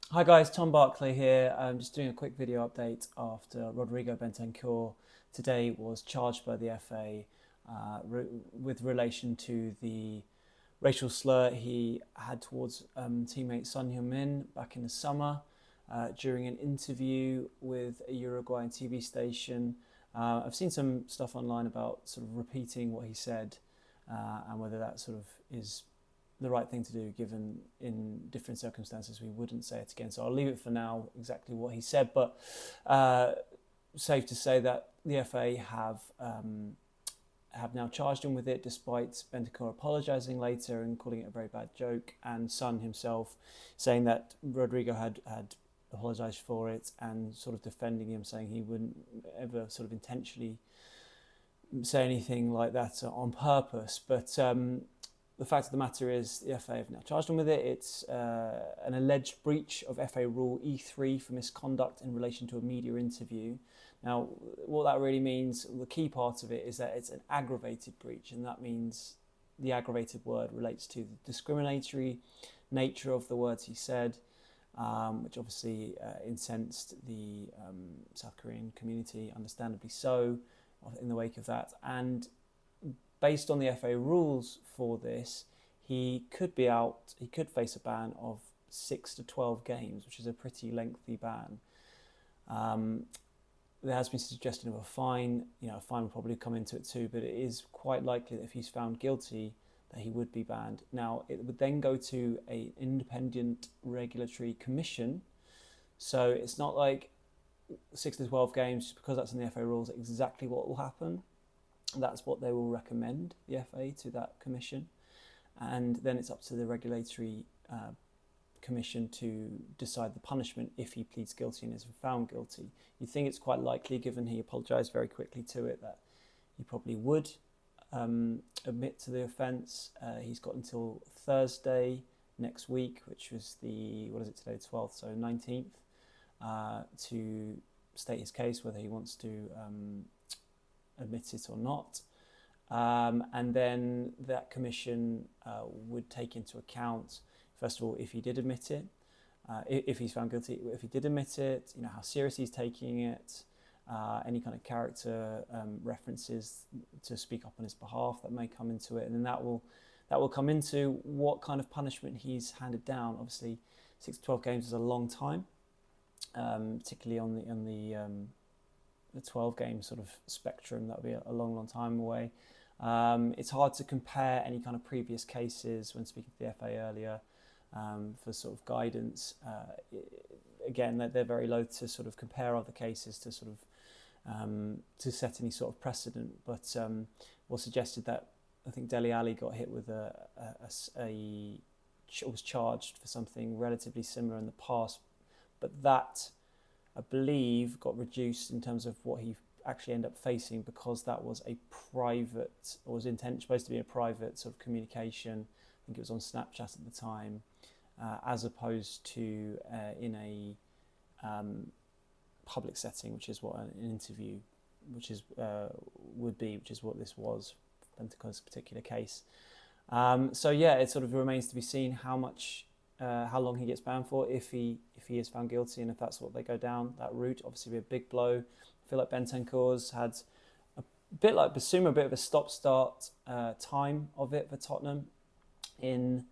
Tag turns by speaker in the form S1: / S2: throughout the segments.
S1: Hi guys, Tom Barclay here. I'm just doing a quick video update after Rodrigo Bentancur today was charged by the FA with relation to the racial slur he had towards teammate Son Heung-min back in the summer during an interview with a Uruguayan TV station. I've seen some stuff online about sort of repeating what he said and whether that sort of is the right thing to do, given in different circumstances we wouldn't say it again. So I'll leave it for now exactly what he said, but safe to say that the FA have now charged him with it, despite Bentancur apologising later and calling it a very bad joke, and Son himself saying that Rodrigo had apologised for it and sort of defending him, saying he wouldn't ever sort of intentionally say anything like that on purpose. But the fact of the matter is the FA have now charged him with it. It's an alleged breach of FA Rule E3 for misconduct in relation to a media interview. Now, what that really means, the key part of it is that it's an aggravated breach, and that means the aggravated word relates to the discriminatory nature of the words he said, which obviously incensed the South Korean community, understandably so, in the wake of that. And based on the FA rules for this, he could be out. He could face a ban of 6 to 12 games, which is a pretty lengthy ban. There has been suggestion of a fine. A fine will probably come into it too, but it is quite likely that if he's found guilty, that he would be banned. Now, it would then go to an independent regulatory commission. So it's not like 6 to 12 games, because that's in the FA rules, exactly what will happen. That's what they will recommend, the FA, to that commission. And then it's up to the regulatory commission to decide the punishment if he pleads guilty and is found guilty. You think it's quite likely, given he apologised very quickly to it, that he probably would admit to the offence. He's got until Thursday next week, which was the, what is it today, 12th, so 19th, to state his case, whether he wants to admit it or not. And then that commission would take into account, first of all, if he did admit it, if he's found guilty, if he did admit it, how serious he's taking it, any kind of character references to speak up on his behalf that may come into it, and then that will come into what kind of punishment he's handed down. Obviously, 6 to 12 games is a long time, particularly on the 12 game sort of spectrum. That would be a long time away. It's hard to compare any kind of previous cases when speaking to the FA earlier for sort of guidance. Again, they're very loath to sort of compare other cases to sort of to set any sort of precedent, but was suggested that I think Dele Alli got hit with was charged for something relatively similar in the past, but that, I believe, got reduced in terms of what he actually ended up facing, because that was a private, or was supposed to be a private sort of communication. I think it was on Snapchat at the time, as opposed to in a public setting, which is what an interview, which is which is what this was, Bentancur's particular case. So yeah, it sort of remains to be seen how long he gets banned for, if he is found guilty, and if that's what they go down that route. Obviously, be a big blow. I feel like Bentancur's had a bit like Basuma, a bit of a stop-start time of it for Tottenham in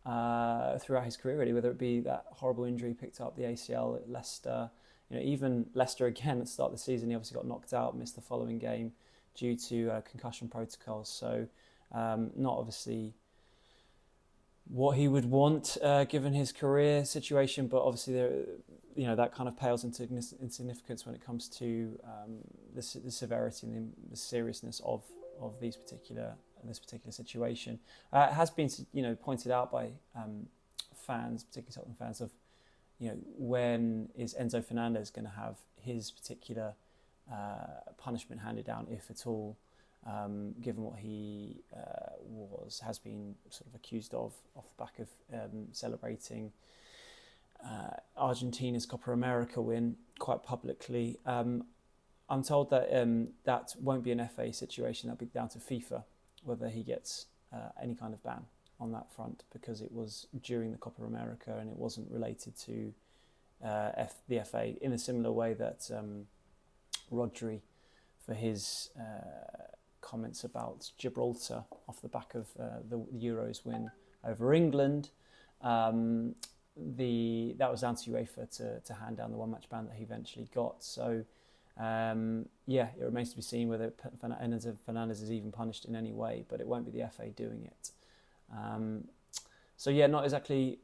S1: throughout his career, really. Whether it be that horrible injury, picked up the ACL at Leicester, even Leicester again at the start of the season, he obviously got knocked out, missed the following game due to concussion protocols. So not obviously what he would want given his career situation, but obviously that kind of pales into insignificance when it comes to the severity and the seriousness of this particular situation. It has been pointed out by fans, particularly Tottenham fans, of when is Enzo Fernandez going to have his particular punishment handed down, if at all, given what he has been sort of accused of off the back of celebrating Argentina's Copa America win quite publicly. I'm told that that won't be an FA situation. That'll be down to FIFA, whether he gets any kind of ban on that front, because it was during the Copa America and it wasn't related to the FA in a similar way that Rodri, for his comments about Gibraltar off the back of the Euros win over England. That was down to UEFA to hand down the one-match ban that he eventually got. So, it remains to be seen whether Fernandes is even punished in any way, but it won't be the FA doing it. Not exactly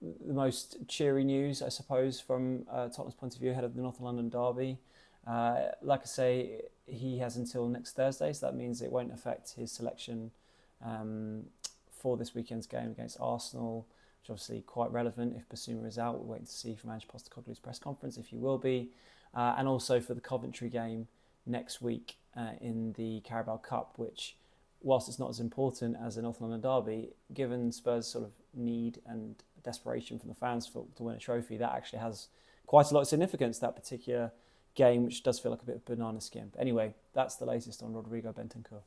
S1: the most cheery news, I suppose, from Tottenham's point of view ahead of the North London derby. Like I say, he has until next Thursday, so that means it won't affect his selection for this weekend's game against Arsenal, which is obviously quite relevant if Basuma is out. We're waiting to see from Ange Postecoglou's press conference if he will be. And also for the Coventry game next week in the Carabao Cup, which, whilst it's not as important as the North London derby, given Spurs' sort of need and desperation from the fans to win a trophy, that actually has quite a lot of significance, that particular game, which does feel like a bit of banana skin. But anyway, that's the latest on Rodrigo Bentancur.